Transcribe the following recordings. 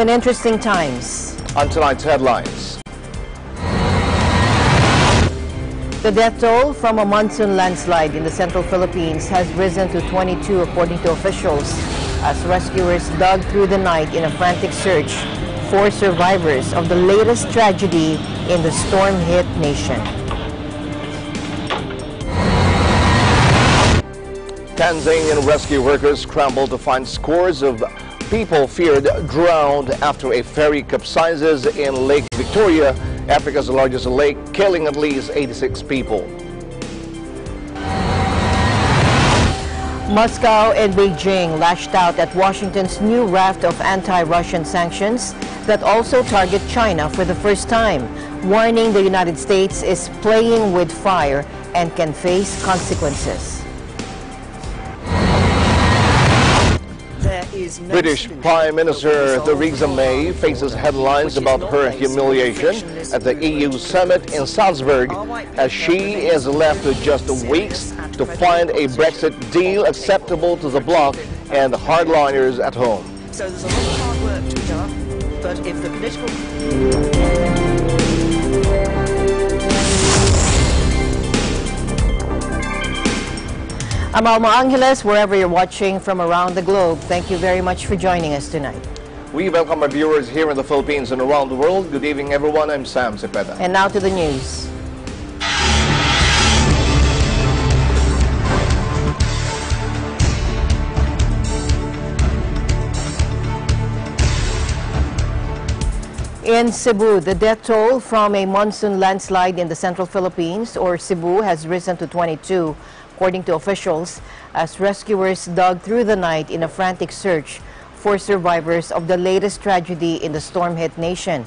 11 interesting times. On tonight's headlines. The death toll from a monsoon landslide in the central Philippines has risen to 22 according to officials as rescuers dug through the night in a frantic search for survivors of the latest tragedy in the storm-hit nation. Tanzanian rescue workers scrambled to find scores of people feared drowned after a ferry capsizes in Lake Victoria, Africa's largest lake, killing at least 86 people. Moscow and Beijing lashed out at Washington's new raft of anti-Russian sanctions that also target China for the first time, warning the United States is playing with fire and can face consequences. British Prime Minister Theresa May faces headlines about her humiliation at the EU summit in Salzburg as she is left with just weeks to find a Brexit deal acceptable to the bloc and hardliners at home. So there's a lot of hard work to be done, but if the political... I'm Alma Angeles, wherever you're watching from around the globe. Thank you very much for joining us tonight. We welcome our viewers here in the Philippines and around the world. Good evening, everyone. I'm Sam Cepeda. And now to the news. In Cebu, the death toll from a monsoon landslide in the central Philippines, or Cebu, has risen to 22. According to officials, as rescuers dug through the night in a frantic search for survivors of the latest tragedy in the storm-hit nation.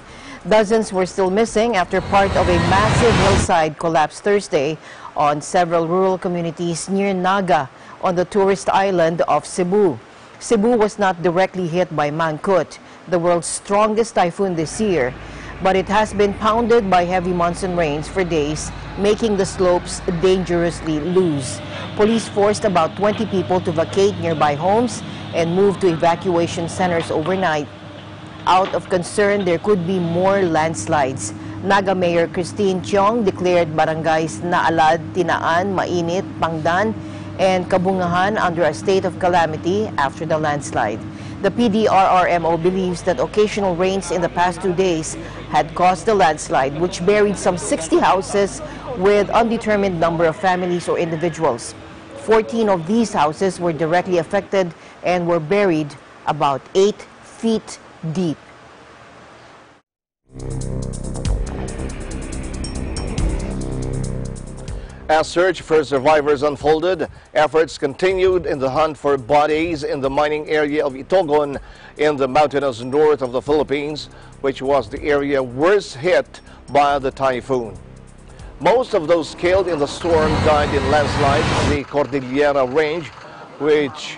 Dozens were still missing after part of a massive hillside collapsed Thursday on several rural communities near Naga on the tourist island of Cebu. Cebu was not directly hit by Mangkhut, the world's strongest typhoon this year, but it has been pounded by heavy monsoon rains for days, making the slopes dangerously loose. Police forced about 20 people to vacate nearby homes and move to evacuation centers overnight. Out of concern, there could be more landslides. Naga Mayor Christine Chiong declared barangays Naalad, Tinaan, Mainit, Pangdan, and Kabungahan under a state of calamity after the landslide. The PDRRMO believes that occasional rains in the past 2 days had caused the landslide, which buried some 60 houses with undetermined number of families or individuals. 14 of these houses were directly affected and were buried about 8 feet deep. As search for survivors unfolded, efforts continued in the hunt for bodies in the mining area of Itogon in the mountainous north of the Philippines, which was the area worst hit by the typhoon. Most of those killed in the storm died in landslides in the Cordillera Range, which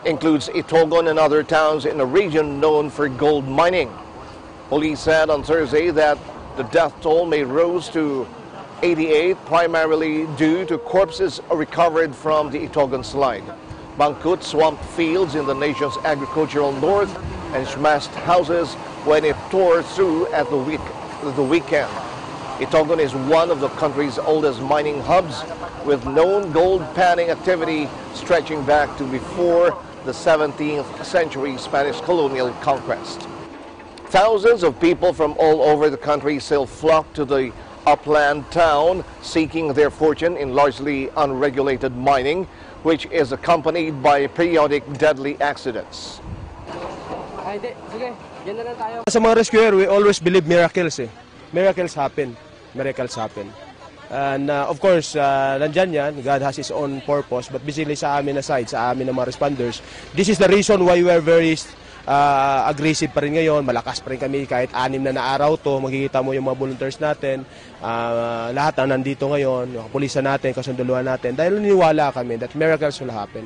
includes Itogon and other towns in a region known for gold mining. Police said on Thursday that the death toll may rose to 88, primarily due to corpses recovered from the Itogon slide. Mangkhut swamped fields in the nation's agricultural north and smashed houses when it tore through at the weekend. Itogon is one of the country's oldest mining hubs, with known gold panning activity stretching back to before the 17th century Spanish colonial conquest. Thousands of people from all over the country still flock to the upland town, seeking their fortune in largely unregulated mining, which is accompanied by periodic deadly accidents. Sa mga rescuer, we always believe miracles. Miracles happen. Miracles happen. And of course, nandyan yan, God has His own purpose, but basically sa amin na side, sa amin na mga responders, this is the reason why we are very aggressive pa rin ngayon, malakas pa rin kami kahit 6 na araw to, makikita mo yung mga volunteers natin, lahat na nandito ngayon, yung kapulisan natin, kasunduluan natin, dahil niniwala kami that miracles will happen.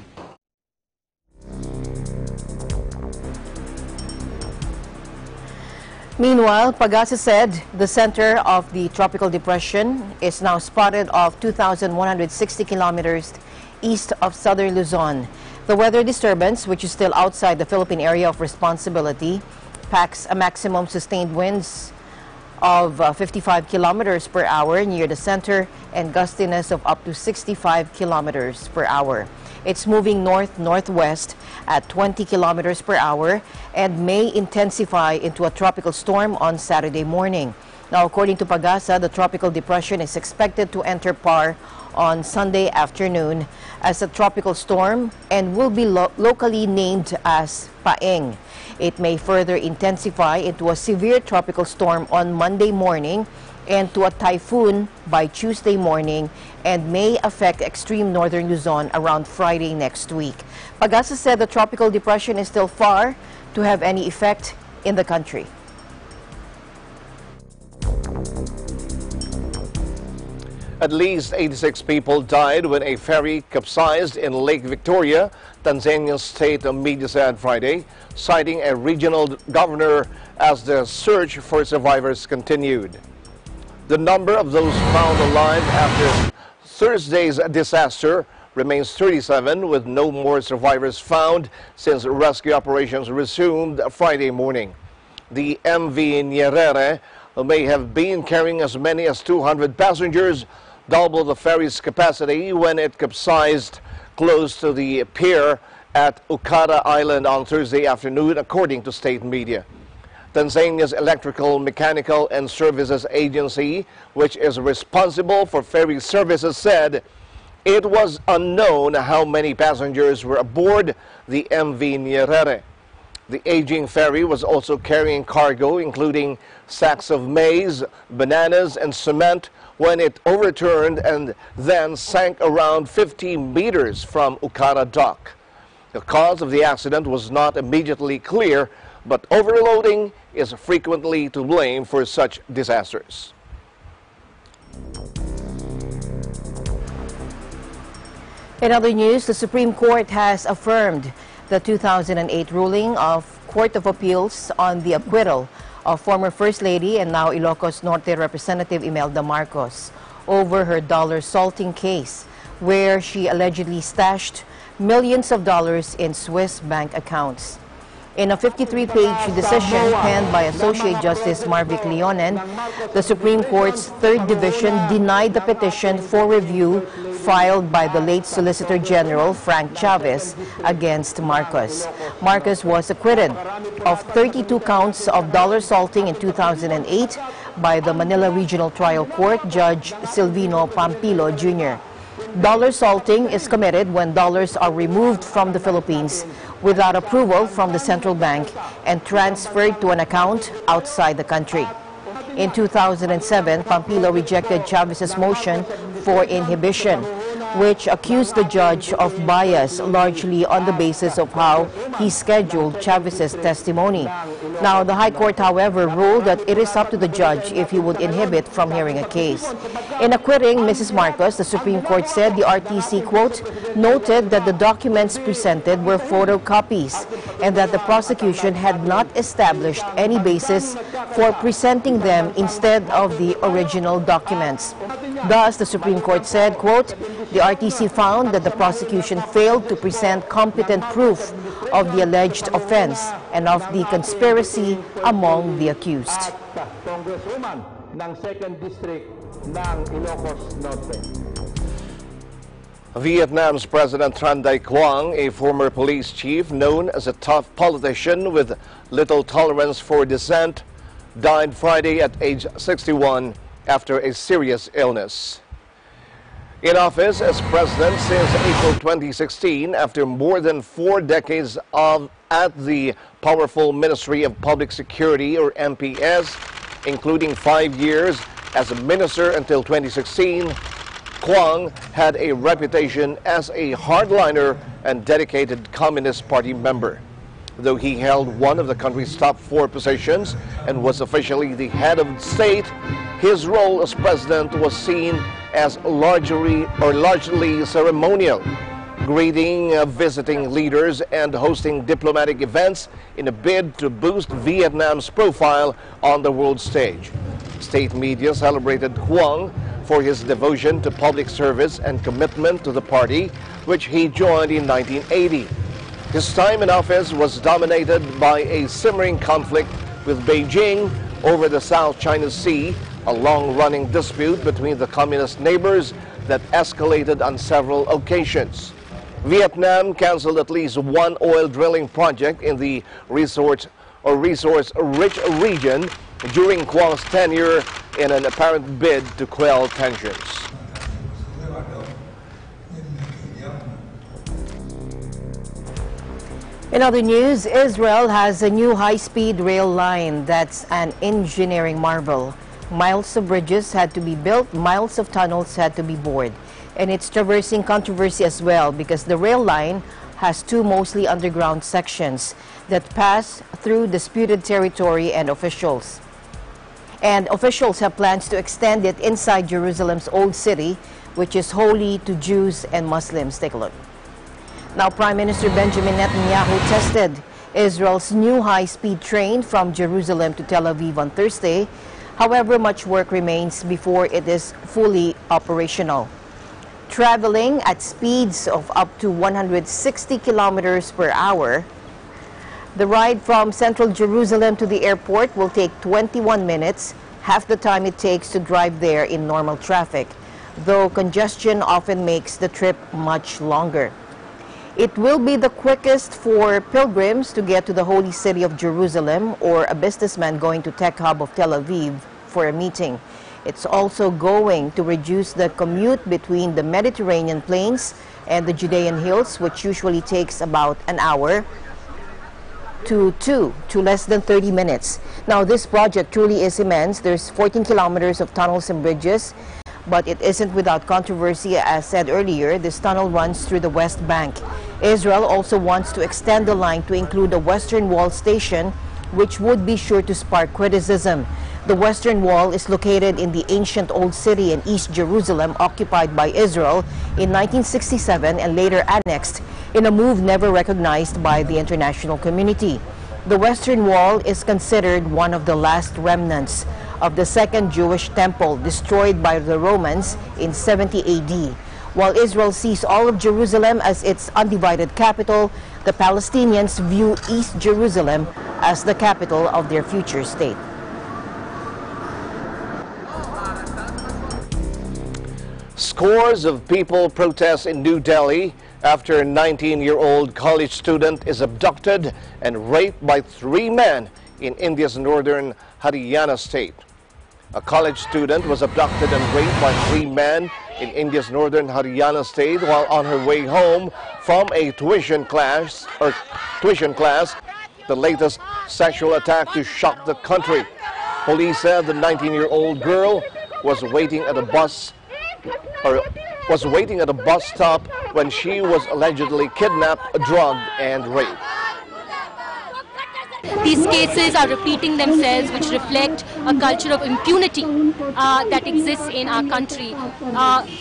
Meanwhile, Pagasa said the center of the tropical depression is now spotted off 2,160 kilometers east of southern Luzon. The weather disturbance, which is still outside the Philippine area of responsibility, packs a maximum sustained winds of 55 kilometers per hour near the center and gustiness of up to 65 kilometers per hour. It's moving north-northwest at 20 kilometers per hour and may intensify into a tropical storm on Saturday morning. Now, according to Pagasa, the tropical depression is expected to enter PAR on Sunday afternoon as a tropical storm and will be locally named as Paeng. It may further intensify into a severe tropical storm on Monday morning and to a typhoon by Tuesday morning and may affect extreme northern Luzon around Friday next week. Pagasa said the tropical depression is still far to have any effect in the country. At least 86 people died when a ferry capsized in Lake Victoria, Tanzanian state media said Friday, citing a regional governor as the search for survivors continued. The number of those found alive after Thursday's disaster remains 37, with no more survivors found since rescue operations resumed Friday morning. The MV Nyerere may have been carrying as many as 200 passengers, double the ferry's capacity when it capsized close to the pier at Ukara Island on Thursday afternoon, according to state media. Tanzania's Electrical, Mechanical and Services Agency, which is responsible for ferry services, said it was unknown how many passengers were aboard the MV Nyerere. The aging ferry was also carrying cargo, including sacks of maize, bananas and cement, when it overturned and then sank around 50 meters from Ukara dock. The cause of the accident was not immediately clear, but overloading is frequently to blame for such disasters. In other news, the Supreme Court has affirmed the 2008 ruling of Court of Appeals on the acquittal of former First Lady and now Ilocos Norte Representative Imelda Marcos over her dollar salting case, where she allegedly stashed millions of dollars in Swiss bank accounts. In a 53-page decision penned by Associate Justice Marvic Leonen, the Supreme Court's Third Division denied the petition for review filed by the late Solicitor General Frank Chavez against Marcos. Marcos was acquitted of 32 counts of dollar salting in 2008 by the Manila Regional Trial Court Judge Silvino Pampilo Jr. Dollar salting is committed when dollars are removed from the Philippines without approval from the central bank and transferred to an account outside the country. In 2007, Pampilo rejected Chavez's motion for inhibition, which accused the judge of bias largely on the basis of how he scheduled Chavez's testimony. Now, the High Court, however, ruled that it is up to the judge if he would inhibit from hearing a case. In acquitting Mrs. Marcos, the Supreme Court said the RTC, quote, noted that the documents presented were photocopies and that the prosecution had not established any basis for presenting them instead of the original documents. Thus, the Supreme Court said, quote, the RTC found that the prosecution failed to present competent proof of the alleged offense and of the conspiracy among the accused. Vietnam's President Tran Dai Quang, a former police chief known as a tough politician with little tolerance for dissent, died Friday at age 61 after a serious illness. In office as president since April 2016, after more than 4 decades at the powerful Ministry of Public Security, or MPS, including 5 years as a minister until 2016, Quang had a reputation as a hardliner and dedicated Communist Party member. Though he held one of the country's top 4 positions and was officially the head of state, his role as president was seen as largely ceremonial, greeting visiting leaders and hosting diplomatic events in a bid to boost Vietnam's profile on the world stage. State media celebrated Quang for his devotion to public service and commitment to the party, which he joined in 1980. His time in office was dominated by a simmering conflict with Beijing over the South China Sea, a long-running dispute between the communist neighbors that escalated on several occasions. Vietnam canceled at least one oil drilling project in the resource-rich region during Kwang's tenure in an apparent bid to quell tensions. In other news, Israel has a new high-speed rail line that's an engineering marvel. Miles of bridges had to be built, miles of tunnels had to be bored. And it's traversing controversy as well because the rail line has two mostly underground sections that pass through disputed territory and officials. And officials have plans to extend it inside Jerusalem's Old City, which is holy to Jews and Muslims. Take a look. Now, Prime Minister Benjamin Netanyahu tested Israel's new high-speed train from Jerusalem to Tel Aviv on Thursday. However, much work remains before it is fully operational. Traveling at speeds of up to 160 kilometers per hour, the ride from central Jerusalem to the airport will take 21 minutes, half the time it takes to drive there in normal traffic, though congestion often makes the trip much longer. It will be the quickest for pilgrims to get to the holy city of Jerusalem or a businessman going to tech hub of Tel Aviv for a meeting. It's also going to reduce the commute between the Mediterranean plains and the Judean hills, which usually takes about an hour to less than 30 minutes. Now, this project truly is immense. There's 14 kilometers of tunnels and bridges, but it isn't without controversy. As said earlier, this tunnel runs through the West Bank. Israel also wants to extend the line to include a Western Wall station, which would be sure to spark criticism. The Western Wall is located in the ancient Old City in East Jerusalem, occupied by Israel in 1967 and later annexed in a move never recognized by the international community. The Western Wall is considered one of the last remnants of the Second Jewish Temple destroyed by the Romans in 70 AD. While Israel sees all of Jerusalem as its undivided capital, the Palestinians view East Jerusalem as the capital of their future state. Scores of people protest in New Delhi after a 19-year-old college student is abducted and raped by 3 men in India's northern Haryana state. A college student was abducted and raped by 3 men in India's northern Haryana state while on her way home from a tuition class, the latest sexual attack to shock the country. Police said the 19-year-old girl was waiting at a bus stop when she was allegedly kidnapped, drugged, and raped. These cases are repeating themselves, which reflect a culture of impunity that exists in our country.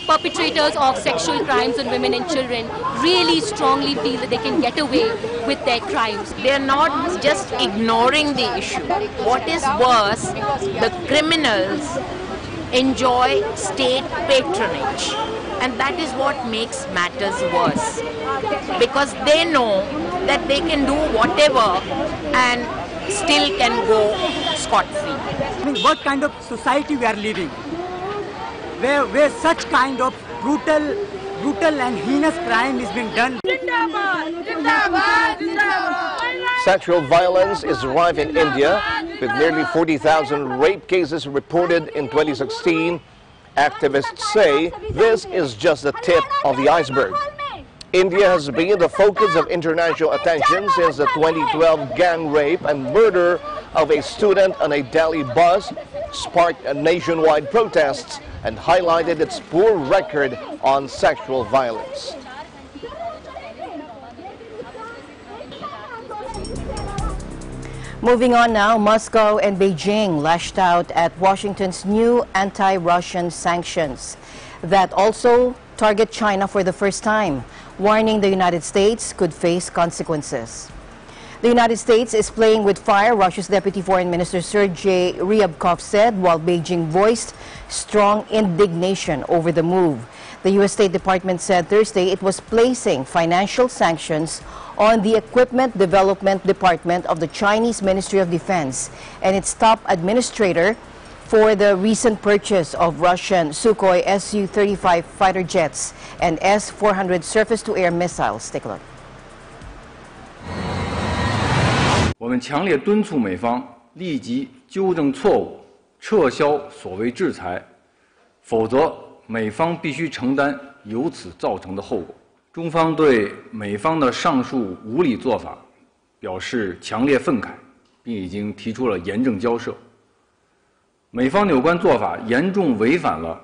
Perpetrators of sexual crimes on women and children really strongly feel that they can get away with their crimes. They are not just ignoring the issue. What is worse, the criminals enjoy state patronage, and that is what makes matters worse, because they know that they can do whatever and still can go scot-free. I mean, what kind of society we are living, where such kind of brutal and heinous crime is being done. Sexual violence is rife in India, with nearly 40,000 rape cases reported in 2016. Activists say this is just the tip of the iceberg. India has been the focus of international attention since the 2012 gang rape and murder of a student on a Delhi bus sparked nationwide protests and highlighted its poor record on sexual violence. Moving on now, Moscow and Beijing lashed out at Washington's new anti-Russian sanctions that also target China for the first time, warning the United States could face consequences. The United States is playing with fire, Russia's Deputy Foreign Minister Sergei Ryabkov said, while Beijing voiced strong indignation over the move. The U.S. State Department said Thursday it was placing financial sanctions on the Equipment Development Department of the Chinese Ministry of Defense and its top administrator for the recent purchase of Russian Sukhoi Su-35 fighter jets and S-400 surface-to-air missiles. Take a look. 我们强烈敦促美方立即纠正错误，撤销所谓制裁，否则美方必须承担由此造成的后果。中方对美方的上述无理做法表示强烈愤慨，并已经提出了严正交涉。美方的有关做法严重违反了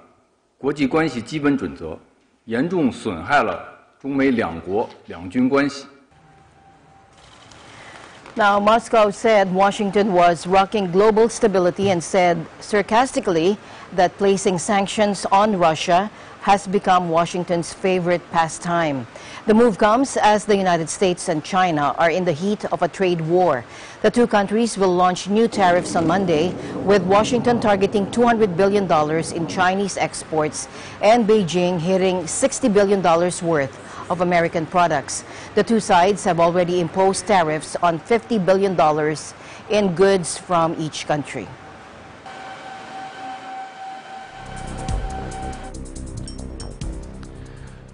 国际关系基本准则，严重损害了中美两国两军关系。 Now, Moscow said Washington was rocking global stability and said sarcastically that placing sanctions on Russia has become Washington's favorite pastime. The move comes as the United States and China are in the heat of a trade war. The two countries will launch new tariffs on Monday, with Washington targeting $200 billion in Chinese exports and Beijing hitting $60 billion worth of American products. The two sides have already imposed tariffs on $50 billion in goods from each country.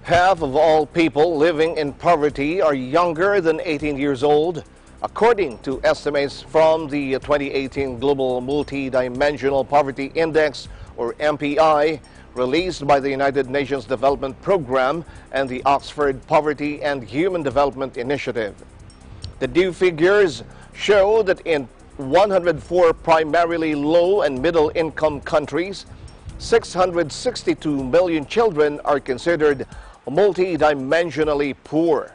Half of all people living in poverty are younger than 18 years old, according to estimates from the 2018 Global Multidimensional Poverty Index, or MPI, released by the United Nations Development Program and the Oxford Poverty and Human Development Initiative. The new figures show that in 104 primarily low and middle income countries, 662 million children are considered multidimensionally poor.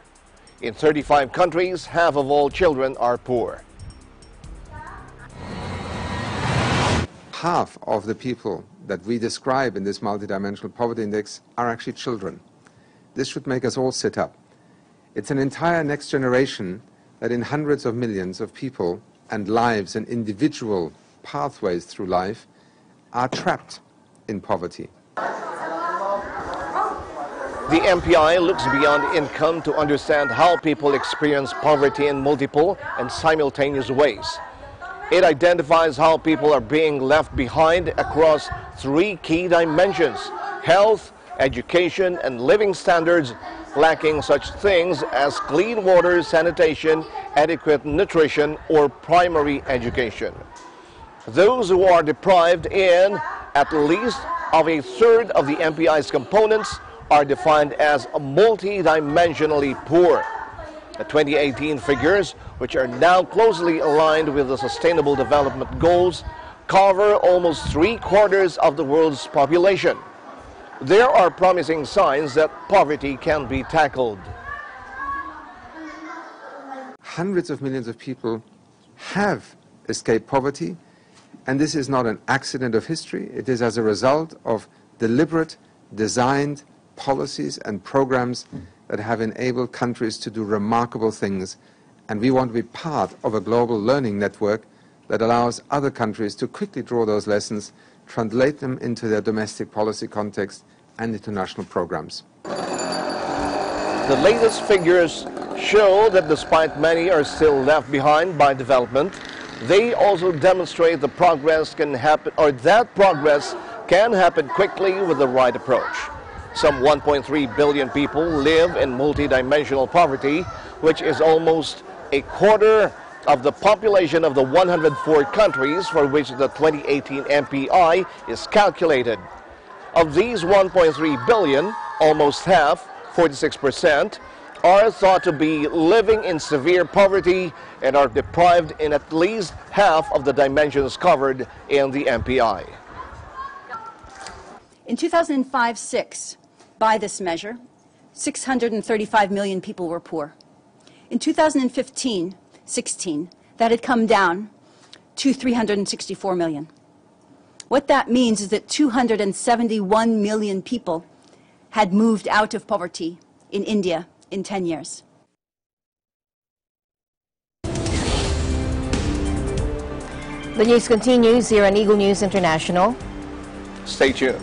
In 35 countries, half of all children are poor. Half of the people that we describe in this multidimensional poverty index are actually children. This should make us all sit up. It's an entire next generation that in hundreds of millions of people and lives and individual pathways through life are trapped in poverty. The MPI looks beyond income to understand how people experience poverty in multiple and simultaneous ways. It identifies how people are being left behind across three key dimensions: health, education, and living standards, lacking such things as clean water, sanitation, adequate nutrition, or primary education. Those who are deprived in at least of a third of the MPI's components are defined as multidimensionally poor. The 2018 figures, which are now closely aligned with the Sustainable Development Goals, cover almost 3/4 of the world's population. There are promising signs that poverty can be tackled. Hundreds of millions of people have escaped poverty, and this is not an accident of history. It is as a result of deliberate, designed policies and programs that have enabled countries to do remarkable things, and we want to be part of a global learning network that allows other countries to quickly draw those lessons, translate them into their domestic policy context and international programs. The latest figures show that despite many are still left behind by development, they also demonstrate the progress can happen, or that progress can happen quickly with the right approach. Some 1.3 billion people live in multidimensional poverty, which is almost a quarter of the population of the 104 countries for which the 2018 MPI is calculated. Of these 1.3 billion, almost half, 46%, are thought to be living in severe poverty and are deprived in at least half of the dimensions covered in the MPI. In 2005-06, by this measure, 635 million people were poor. In 2015-16, that had come down to 364 million. What that means is that 271 million people had moved out of poverty in India in 10 years. The news continues here on Eagle News International. Stay tuned.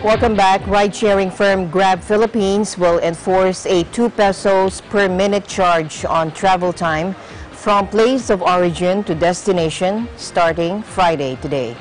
Welcome back. Ride-sharing firm Grab Philippines will enforce a 2 pesos per minute charge on travel time from place of origin to destination starting Friday today.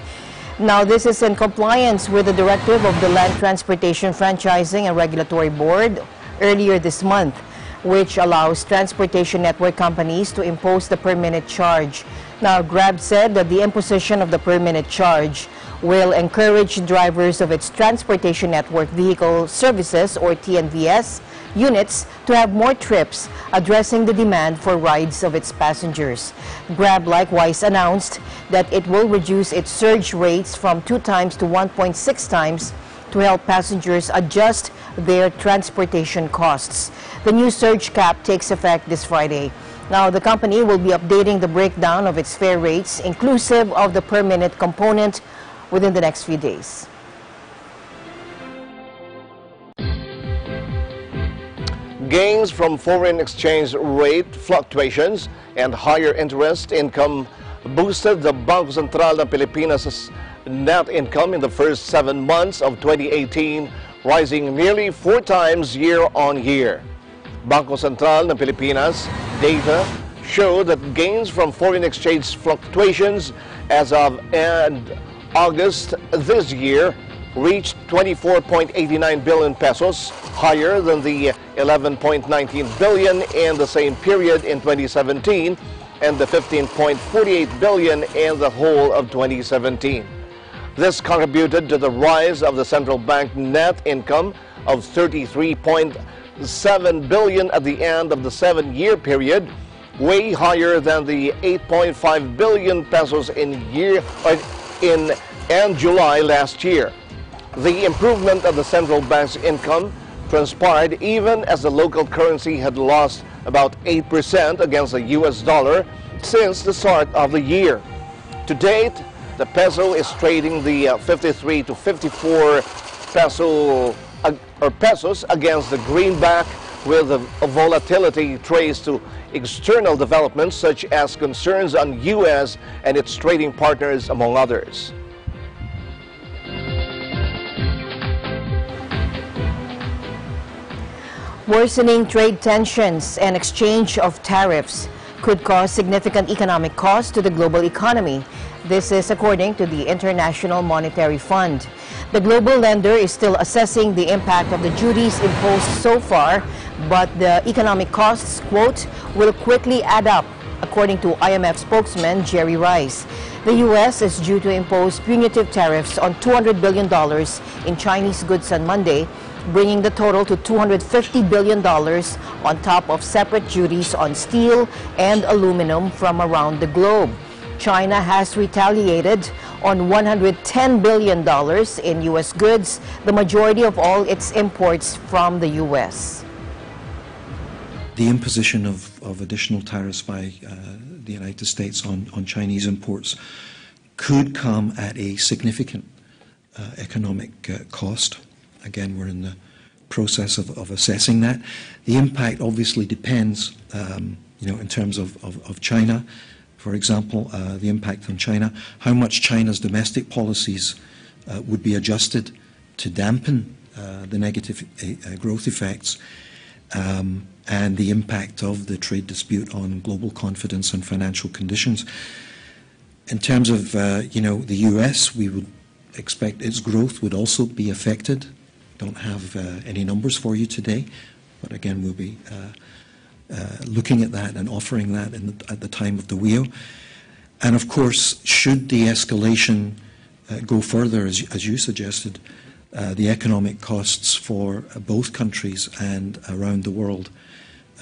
Now, this is in compliance with the directive of the Land Transportation Franchising and Regulatory Board earlier this month, which allows transportation network companies to impose the per minute charge. Now, Grab said that the imposition of the per minute charge will encourage drivers of its transportation network vehicle services, or TNVS, units to have more trips, addressing the demand for rides of its passengers. Grab likewise announced that it will reduce its surge rates from 2 times to 1.6 times to help passengers adjust their transportation costs. The new surge cap takes effect this Friday. Now, the company will be updating the breakdown of its fare rates, inclusive of the per minute component, within the next few days. Gains from foreign exchange rate fluctuations and higher interest income boosted the Bangko Sentral ng Pilipinas' net income in the first 7 months of 2018, rising nearly 4 times year-on-year. Bangko Sentral ng Pilipinas data show that gains from foreign exchange fluctuations as of end August this year reached 24.89 billion pesos, higher than the 11.19 billion in the same period in 2017 and the 15.48 billion in the whole of 2017. This contributed to the rise of the central bank net income of 33.7 billion at the end of the 7-year period, way higher than the 8.5 billion pesos in July last year. The improvement of the central bank's income transpired even as the local currency had lost about 8% against the US dollar since the start of the year. To date, the peso is trading the 53 to 54 pesos against the greenback, with the volatility traced to external developments such as concerns on US and its trading partners, among others. Worsening trade tensions and exchange of tariffs could cause significant economic costs to the global economy. This is according to the International Monetary Fund. The global lender is still assessing the impact of the duties imposed so far, but the economic costs, quote, will quickly add up, according to IMF spokesman Jerry Rice. The U.S. is due to impose punitive tariffs on $200 billion in Chinese goods on Monday, bringing the total to $250 billion on top of separate duties on steel and aluminum from around the globe. China has retaliated on $110 billion in U.S. goods, the majority of all its imports from the U.S. The imposition of additional tariffs by the United States on Chinese imports could come at a significant economic cost. Again, we're in the process of assessing that. The impact obviously depends, in terms of China. For example, the impact on China, how much China's domestic policies would be adjusted to dampen the negative growth effects, and the impact of the trade dispute on global confidence and financial conditions. In terms of, the U.S., we would expect its growth would also be affected. Don't have any numbers for you today, but again, we'll be looking at that and offering that at the time of the wheel. And of course, should the escalation go further, as you suggested, the economic costs for both countries and around the world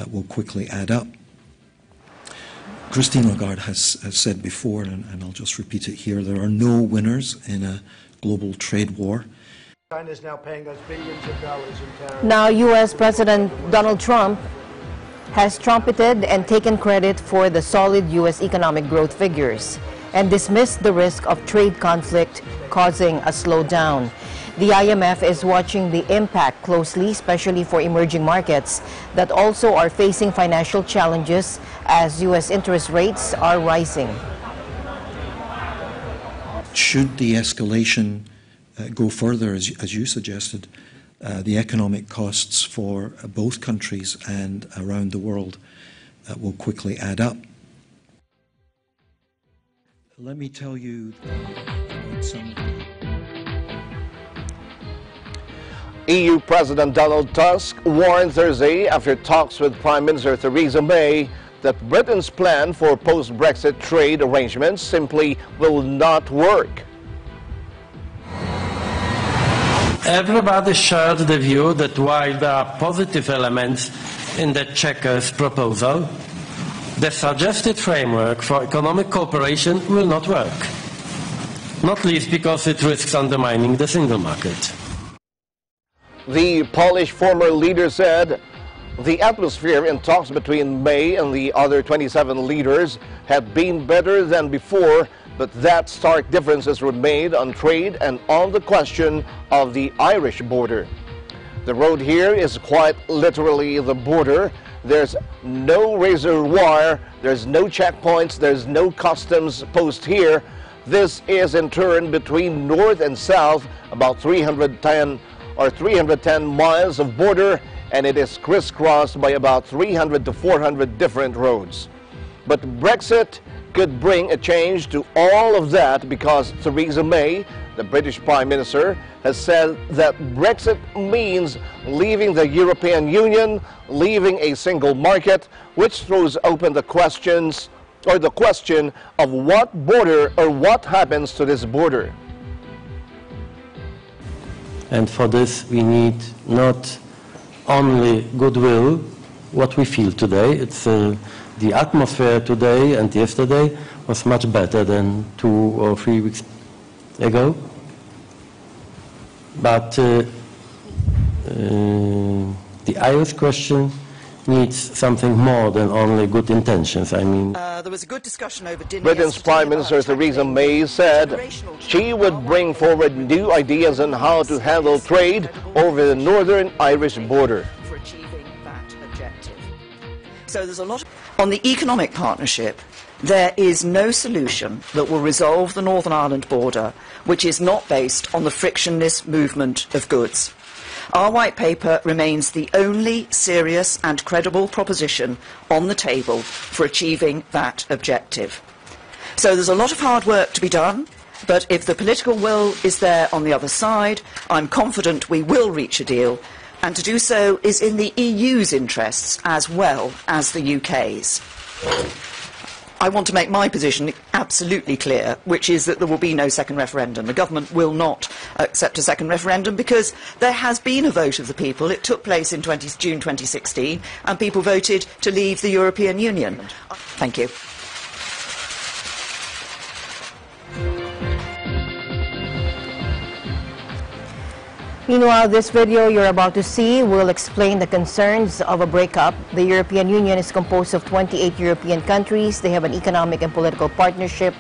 will quickly add up. Christine Lagarde has said before, and I'll just repeat it here, there are no winners in a global trade war. China is now paying us billions of dollars in tariffs. Now, U.S. President Donald Trump has trumpeted and taken credit for the solid U.S. economic growth figures and dismissed the risk of trade conflict causing a slowdown. The IMF is watching the impact closely, especially for emerging markets that also are facing financial challenges as U.S. interest rates are rising. Should the escalation go further, as you suggested, the economic costs for both countries and around the world will quickly add up. Let me tell you about some. EU President Donald Tusk warned Thursday after talks with Prime Minister Theresa May that Britain's plan for post-Brexit trade arrangements simply will not work. Everybody shared the view that while there are positive elements in the Chequers proposal, the suggested framework for economic cooperation will not work, not least because it risks undermining the single market. The Polish former leader said the atmosphere in talks between May and the other 27 leaders had been better than before, but that stark differences remained on trade and on the question of the Irish border. The road here is quite literally the border. There's no razor wire, there's no checkpoints, there's no customs post here. This is in turn between north and south about 310 miles of border, and it is crisscrossed by about 300 to 400 different roads. But Brexit could bring a change to all of that because Theresa May, the British Prime Minister, has said that Brexit means leaving the European Union, leaving a single market, which throws open the question of what border or what happens to this border. And for this we need not only goodwill, what we feel today. It's the atmosphere today and yesterday was much better than 2 or 3 weeks ago. But the Irish question needs something more than only good intentions. I mean, there was a good discussion over dinner. Britain's Prime Minister Theresa May said she would bring forward new ideas on how to handle trade over the Northern Irish border. For achieving that objective. So there's a lot on the economic partnership. There is no solution that will resolve the Northern Ireland border which is not based on the frictionless movement of goods. Our white paper remains the only serious and credible proposition on the table for achieving that objective. So there's a lot of hard work to be done, but if the political will is there on the other side, I'm confident we will reach a deal, and to do so is in the EU's interests as well as the UK's. I want to make my position absolutely clear, which is that there will be no second referendum. The government will not accept a second referendum because there has been a vote of the people. It took place in June 2016 and people voted to leave the European Union. Thank you. Meanwhile, this video you're about to see will explain the concerns of a breakup. The European Union is composed of 28 European countries. They have an economic and political partnership.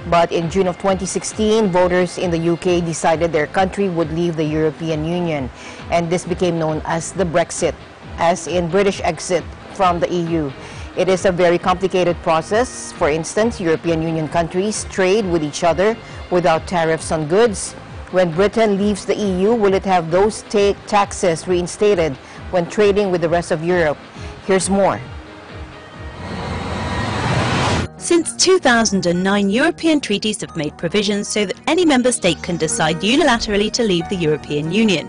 But in June of 2016, voters in the UK decided their country would leave the European Union. And this became known as the Brexit, as in British exit from the EU. It is a very complicated process. For instance, European Union countries trade with each other without tariffs on goods. When Britain leaves the EU, will it have those taxes reinstated when trading with the rest of Europe? Here's more. Since 2009, European treaties have made provisions so that any member state can decide unilaterally to leave the European Union.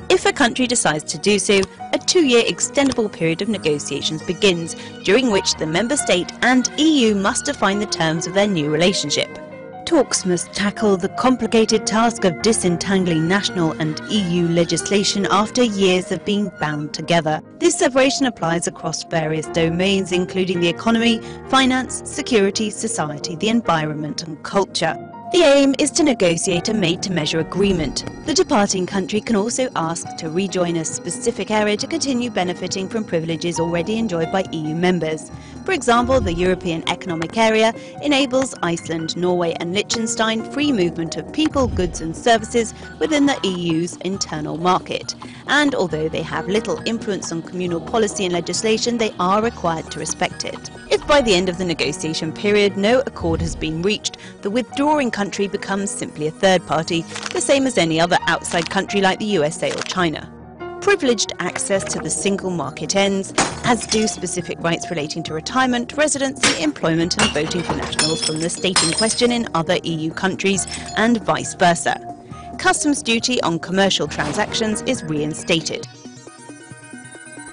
If a country decides to do so, a 2-year extendable period of negotiations begins, during which the member state and EU must define the terms of their new relationship. Talks must tackle the complicated task of disentangling national and EU legislation after years of being bound together. This separation applies across various domains, including the economy, finance, security, society, the environment and culture. The aim is to negotiate a made-to-measure agreement. The departing country can also ask to rejoin a specific area to continue benefiting from privileges already enjoyed by EU members. For example, the European Economic Area enables Iceland, Norway and Liechtenstein free movement of people, goods and services within the EU's internal market. And although they have little influence on communal policy and legislation, they are required to respect it. If by the end of the negotiation period no accord has been reached, the withdrawing country becomes simply a third party, the same as any other outside country like the USA or China. Privileged access to the single market ends, as do specific rights relating to retirement, residency, employment and voting for nationals from the state in question in other EU countries, and vice versa. Customs duty on commercial transactions is reinstated.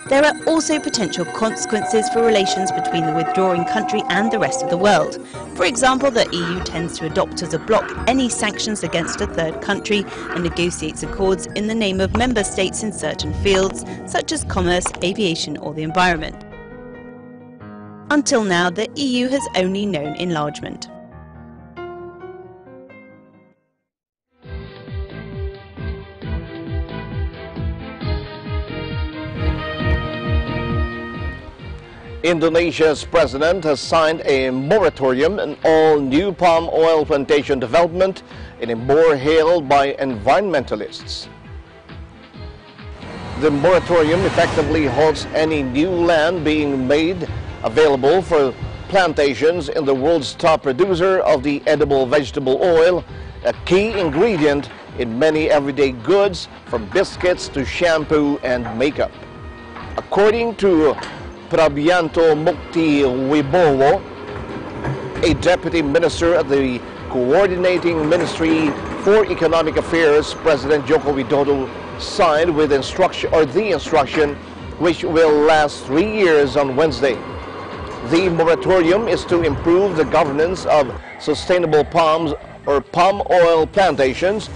There are also potential consequences for relations between the withdrawing country and the rest of the world. For example, the EU tends to adopt as a bloc any sanctions against a third country and negotiates accords in the name of member states in certain fields, such as commerce, aviation or the environment. Until now, the EU has only known enlargement. Indonesia's president has signed a moratorium on all new palm oil plantation development in a more hailed by environmentalists. The moratorium effectively halts any new land being made available for plantations in the world's top producer of the edible vegetable oil, a key ingredient in many everyday goods from biscuits to shampoo and makeup. According to Prabianto Mukti Wibowo, a deputy minister at the Coordinating Ministry for Economic Affairs, President Joko Widodo signed with the instruction, which will last 3 years on Wednesday. The moratorium is to improve the governance of sustainable palm oil plantations,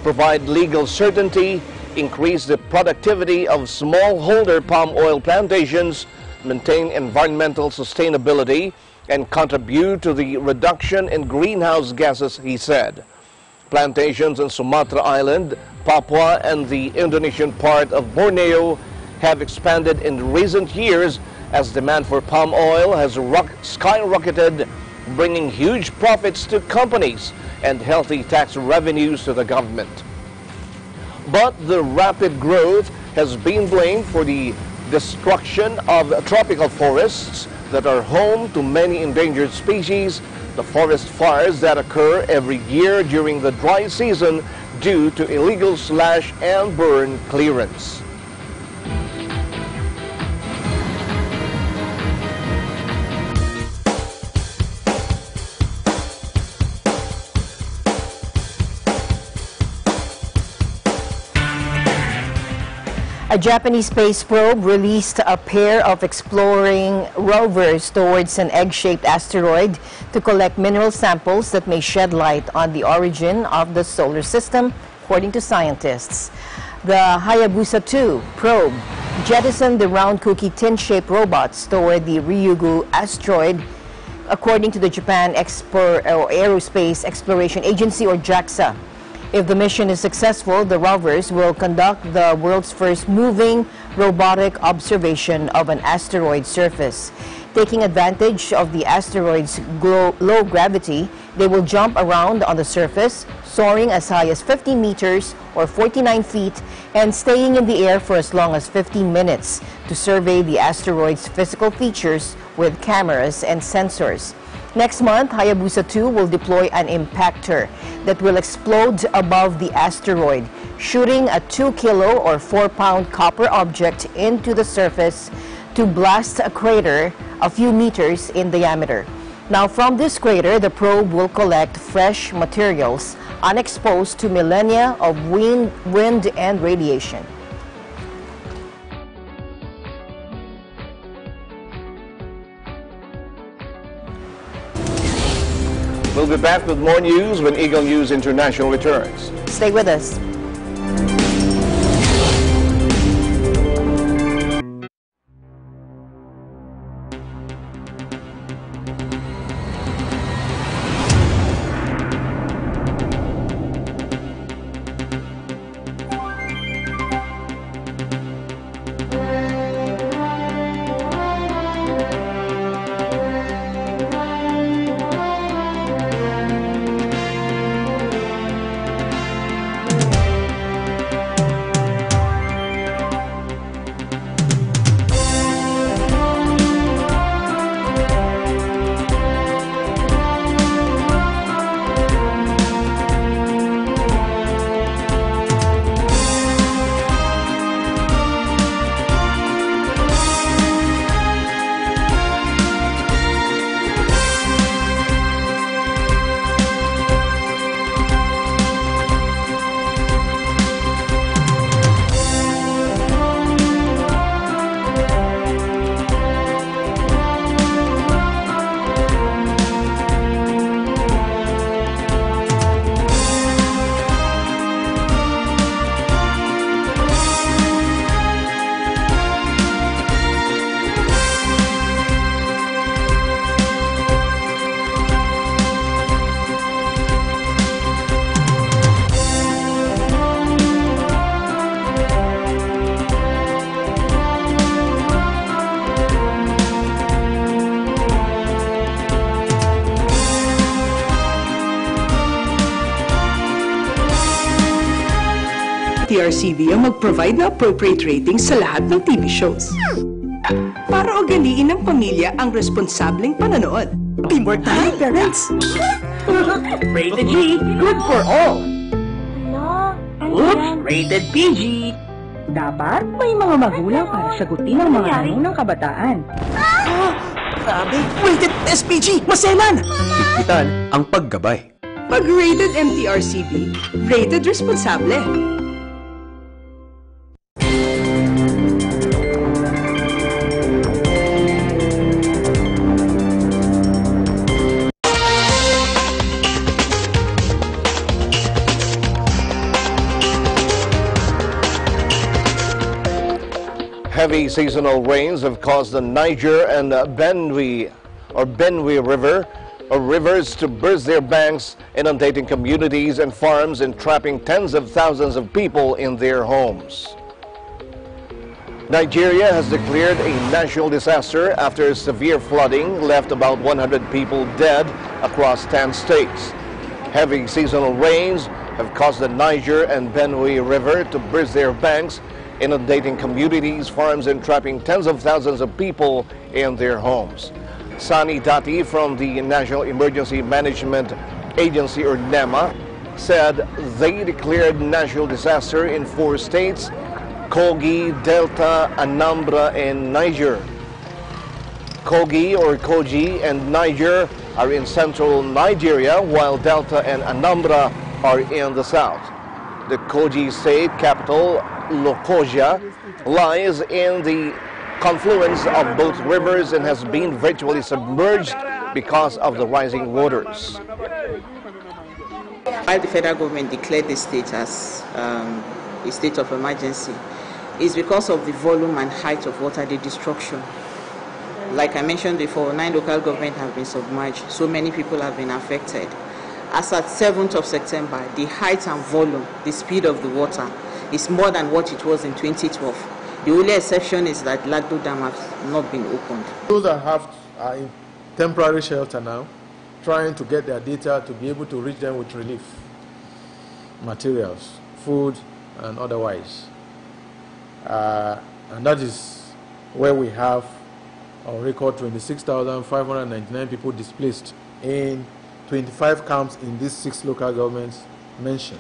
provide legal certainty, increase the productivity of smallholder palm oil plantations, maintain environmental sustainability, and contribute to the reduction in greenhouse gases, he said. Plantations in Sumatra Island, Papua, and the Indonesian part of Borneo have expanded in recent years as demand for palm oil has skyrocketed, bringing huge profits to companies and healthy tax revenues to the government. But the rapid growth has been blamed for the destruction of tropical forests that are home to many endangered species, the forest fires that occur every year during the dry season due to illegal slash and burn clearance. A Japanese space probe released a pair of exploring rovers towards an egg-shaped asteroid to collect mineral samples that may shed light on the origin of the solar system, according to scientists. The Hayabusa 2 probe jettisoned the round cookie tin-shaped robots toward the Ryugu Asteroid, according to the Japan Aerospace Exploration Agency, or JAXA. If the mission is successful, the rovers will conduct the world's first moving robotic observation of an asteroid surface. Taking advantage of the asteroid's low gravity, they will jump around on the surface, soaring as high as 50 meters or 49 feet and staying in the air for as long as 15 minutes to survey the asteroid's physical features with cameras and sensors. Next month, Hayabusa 2 will deploy an impactor that will explode above the asteroid, shooting a 2-kilo or 4-pound copper object into the surface to blast a crater a few meters in diameter. Now, from this crater, the probe will collect fresh materials unexposed to millennia of wind and radiation. We'll be back with more news when Eagle News International returns. Stay with us. MTRCB ang mag-provide na appropriate ratings sa lahat ng TV shows. Para ugaliin ng pamilya ang responsableng panonood. Teamwork tayo, parents! Rated G, good for all. Oops, rated PG. Dapat may mga magulang para sagutin ang mga tanong ng kabataan. Grabe, rated SPG, maselan! Itan ang paggabay. Pag rated MTRCB, rated responsable. Heavy seasonal rains have caused the Niger and Benue rivers to burst their banks, inundating communities and farms and trapping tens of thousands of people in their homes. Nigeria has declared a national disaster after severe flooding left about 100 people dead across 10 states. Heavy seasonal rains have caused the Niger and Benue River to burst their banks, inundating communities, farms, and trapping tens of thousands of people in their homes. Sani Dati from the National Emergency Management Agency, or NEMA, said they declared national disaster in 4 states: Kogi, Delta, Anambra, and Niger. Kogi or Koji and Niger are in central Nigeria, while Delta and Anambra are in the south. The Kogi state capital, Lokoja, lies in the confluence of both rivers and has been virtually submerged because of the rising waters. Why the federal government declared the state as a state of emergency is because of the volume and height of water destruction. Like I mentioned before, 9 local governments have been submerged. So many people have been affected. As at 7th of September, the height and volume, the speed of the water, is more than what it was in 2012. The only exception is that Lado Dam has not been opened. Those that are in temporary shelter now, trying to get their data to be able to reach them with relief materials, food and otherwise. And that is where we have on record 26,599 people displaced in 25 camps in these 6 local governments mentioned.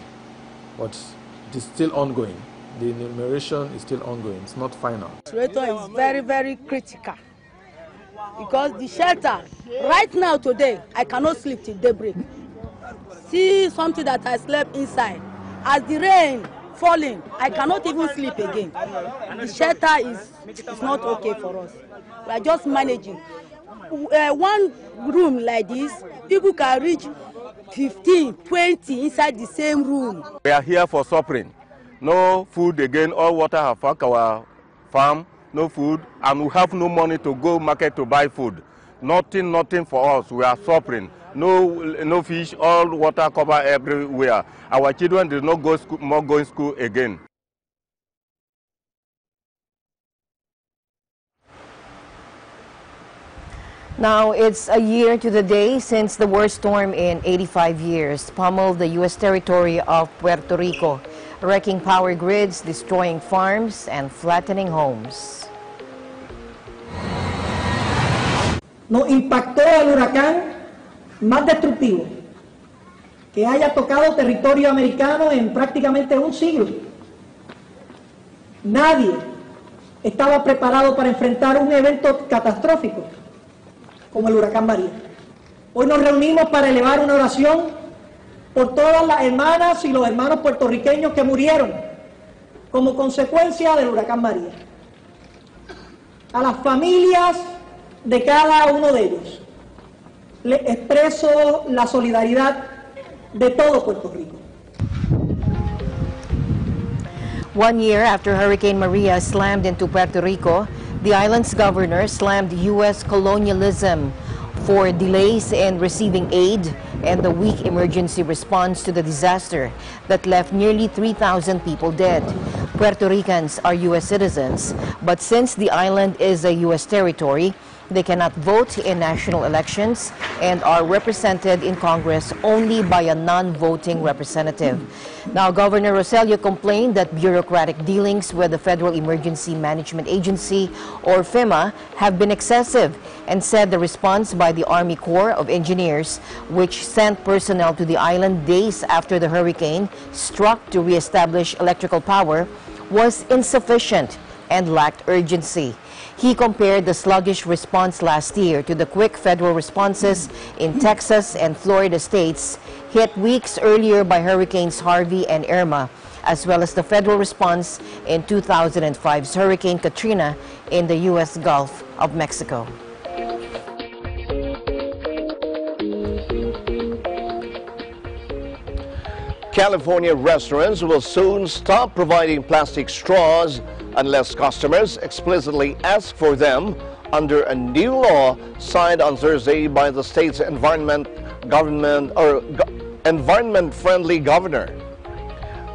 But it is still ongoing. The enumeration is still ongoing. It's not final. The situation is very, very critical because the shelter, right now today, I cannot sleep till daybreak. See something that I slept inside. As the rain falling, I cannot even sleep again. The shelter is not okay for us. We are just managing. One room like this, people can reach 15, 20 inside the same room. We are here for suffering. No food again, all water have fucked our farm, no food, and we have no money to go market to buy food. Nothing for us. We are suffering. No fish, all water cover everywhere. Our children did not go school, more going school again. Now, it's a year to the day since the worst storm in 85 years pummeled the U.S. territory of Puerto Rico, wrecking power grids, destroying farms, and flattening homes. Nos impactó el huracán más destructivo que haya tocado territorio americano en prácticamente un siglo. Nadie estaba preparado para enfrentar un evento catastrófico como el huracán María. Hoy nos reunimos para elevar una oración por todas las hermanas y los hermanos puertorriqueños que murieron como consecuencia del huracán María. A las familias de cada uno de ellos les expreso la solidaridad de todo Puerto Rico. 1 year after Hurricane Maria slammed into Puerto Rico, the island's governor slammed U.S. colonialism for delays in receiving aid and the weak emergency response to the disaster that left nearly 3,000 people dead. Puerto Ricans are U.S. citizens, but since the island is a U.S. territory, They cannot vote in national elections and are represented in Congress only by a non-voting representative. Now, Governor Roselio complained that bureaucratic dealings with the Federal Emergency Management Agency, or FEMA, have been excessive, and said the response by the Army Corps of Engineers, which sent personnel to the island days after the hurricane struck to re-establish electrical power, was insufficient and lacked urgency. He compared the sluggish response last year to the quick federal responses in Texas and Florida states hit weeks earlier by Hurricanes Harvey and Irma, as well as the federal response in 2005's Hurricane Katrina in the U.S. Gulf of Mexico. California restaurants will soon stop providing plastic straws unless customers explicitly ask for them under a new law signed on Thursday by the state's environment-friendly governor.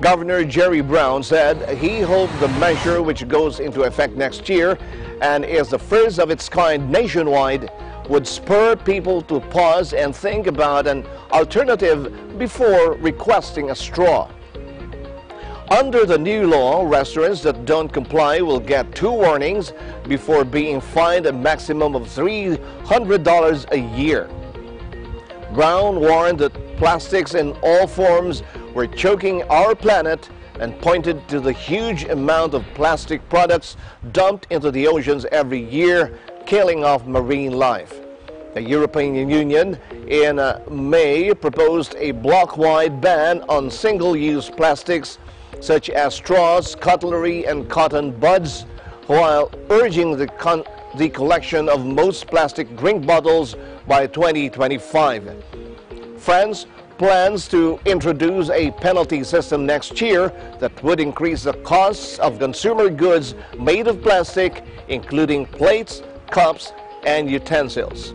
Governor Jerry Brown said he hoped the measure, which goes into effect next year and is the first of its kind nationwide, would spur people to pause and think about an alternative before requesting a straw. Under the new law, restaurants that don't comply will get 2 warnings before being fined a maximum of $300 a year. Brown warned that plastics in all forms were choking our planet and pointed to the huge amount of plastic products dumped into the oceans every year, killing off marine life. The European Union in May proposed a block-wide ban on single-use plastics such as straws, cutlery, and cotton buds, while urging the collection of most plastic drink bottles by 2025. France plans to introduce a penalty system next year that would increase the costs of consumer goods made of plastic, including plates, cups, and utensils.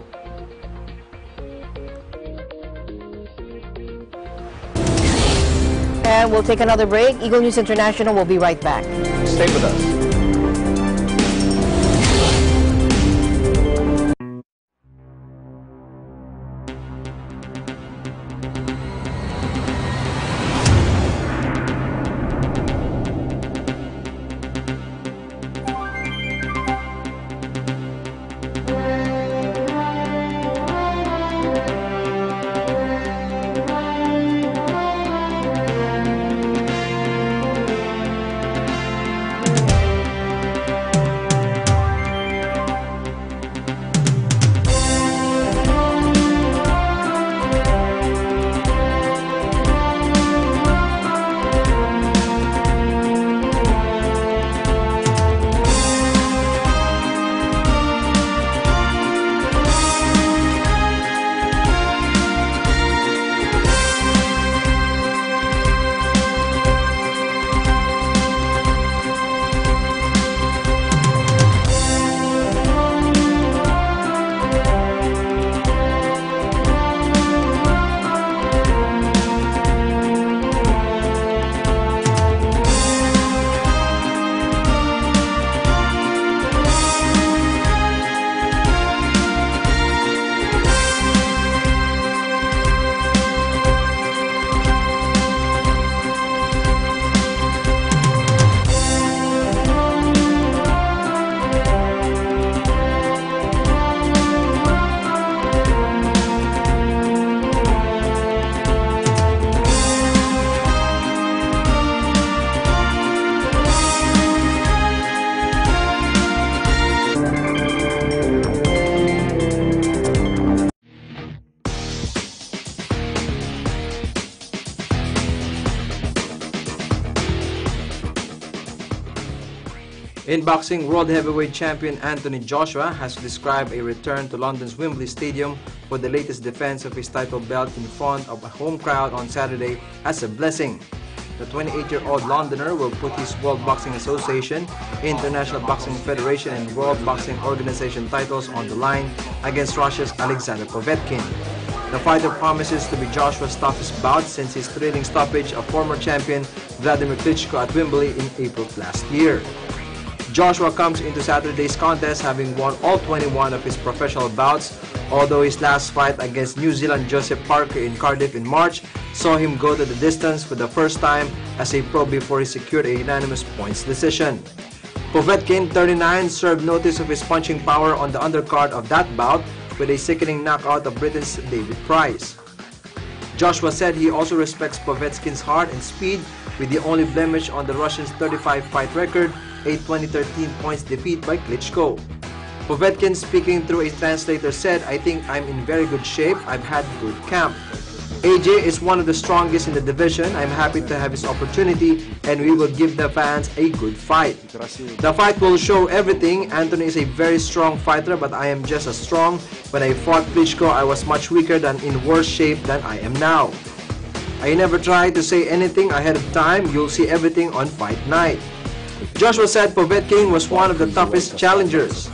And we'll take another break. Eagle News International will be right back. Stay with us. In boxing, World Heavyweight Champion Anthony Joshua has described a return to London's Wembley Stadium for the latest defense of his title belt in front of a home crowd on Saturday as a blessing. The 28-year-old Londoner will put his World Boxing Association, International Boxing Federation, and World Boxing Organization titles on the line against Russia's Alexander Povetkin. The fighter promises to be Joshua's toughest bout since his thrilling stoppage of former champion Vladimir Klitschko at Wembley in April last year. Joshua comes into Saturday's contest having won all 21 of his professional bouts, although his last fight against New Zealand Joseph Parker in Cardiff in March saw him go to the distance for the first time as a pro before he secured a unanimous points decision. Povetkin, 39, served notice of his punching power on the undercard of that bout with a sickening knockout of Britain's David Price. Joshua said he also respects Povetkin's heart and speed, with the only blemish on the Russian's 35-fight record, a 2013 points defeat by Klitschko. Povetkin, speaking through a translator, said, "I think I'm in very good shape. I've had good camp. AJ is one of the strongest in the division. I'm happy to have his opportunity and we will give the fans a good fight. The fight will show everything. Anthony is a very strong fighter, but I am just as strong. When I fought Klitschko, I was much weaker than in worse shape than I am now. I never tried to say anything ahead of time. You'll see everything on fight night." Joshua said Povetkin was one of the toughest challengers.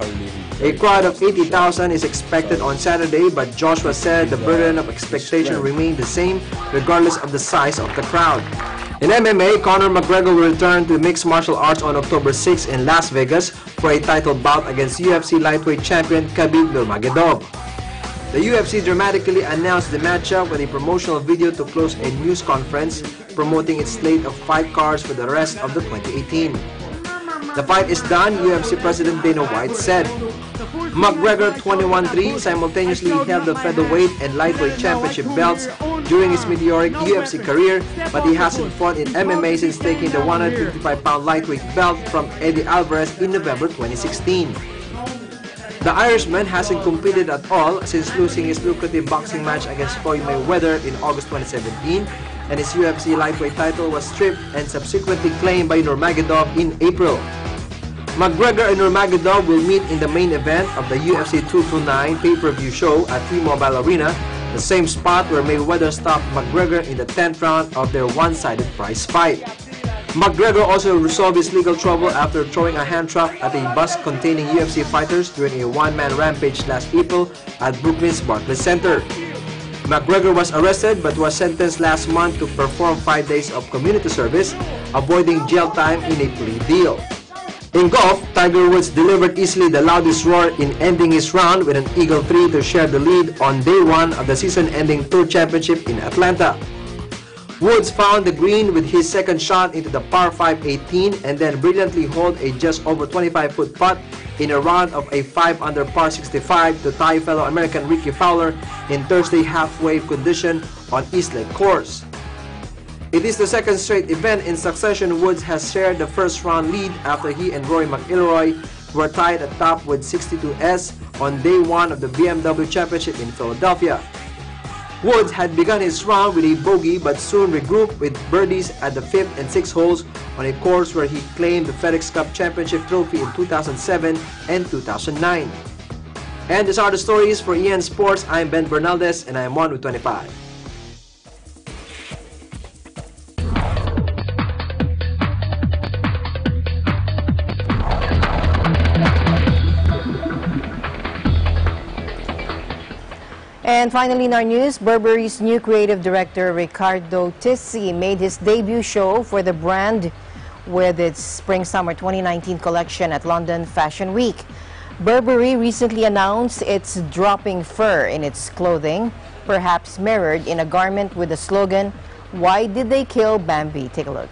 A crowd of 80,000 is expected on Saturday, but Joshua said the burden of expectation remained the same regardless of the size of the crowd. In MMA, Conor McGregor will return to mixed martial arts on October 6 in Las Vegas for a title bout against UFC lightweight champion Khabib Nurmagomedov. The UFC dramatically announced the matchup with a promotional video to close a news conference promoting its slate of fight cards for the rest of the 2018. "The fight is done," UFC President Dana White said. McGregor, 21-3, simultaneously held the featherweight and lightweight championship belts during his meteoric UFC career, but he hasn't fought in MMA since taking the 155-pound lightweight belt from Eddie Alvarez in November 2016. The Irishman hasn't competed at all since losing his lucrative boxing match against Floyd Mayweather in August 2017, and his UFC lightweight title was stripped and subsequently claimed by Nurmagomedov in April. McGregor and Nurmagomedov will meet in the main event of the UFC 229 pay-per-view show at T-Mobile Arena, the same spot where Mayweather stopped McGregor in the 10th round of their one-sided prize fight. McGregor also resolved his legal trouble after throwing a hand trap at a bus containing UFC fighters during a one-man rampage last April at Brooklyn's Barclays Center. McGregor was arrested but was sentenced last month to perform 5 days of community service, avoiding jail time in a plea deal. In golf, Tiger Woods delivered easily the loudest roar in ending his round with an eagle 3 to share the lead on day 1 of the season-ending Tour Championship in Atlanta. Woods found the green with his second shot into the par 5 18 and then brilliantly holed a just over 25-foot putt in a round of a 5-under par 65 to tie fellow American Ricky Fowler in Thursday halfway condition on East Lake course. It is the second straight event in succession Woods has shared the first round lead after he and Rory McIlroy were tied atop with 62s on day 1 of the BMW Championship in Philadelphia. Woods had begun his round with a bogey but soon regrouped with birdies at the 5th and 6th holes on a course where he claimed the FedEx Cup Championship trophy in 2007 and 2009. And these are the stories for EN Sports. I'm Ben Bernaldez and I am 1 with 25. And finally in our news, Burberry's new creative director Riccardo Tisci made his debut show for the brand with its Spring-Summer 2019 collection at London Fashion Week. Burberry recently announced it's dropping fur in its clothing, perhaps mirrored in a garment with the slogan, "Why did they kill Bambi?" Take a look.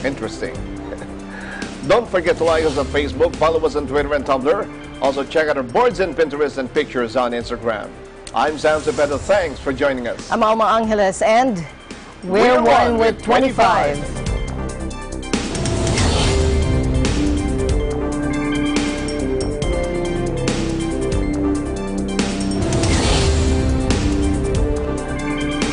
Interesting. Don't forget to like us on Facebook, follow us on Twitter and Tumblr. Also check out our boards and Pinterest and pictures on Instagram. I'm Sam Cepeda. Thanks for joining us. I'm Alma Angeles, and we're one with 25.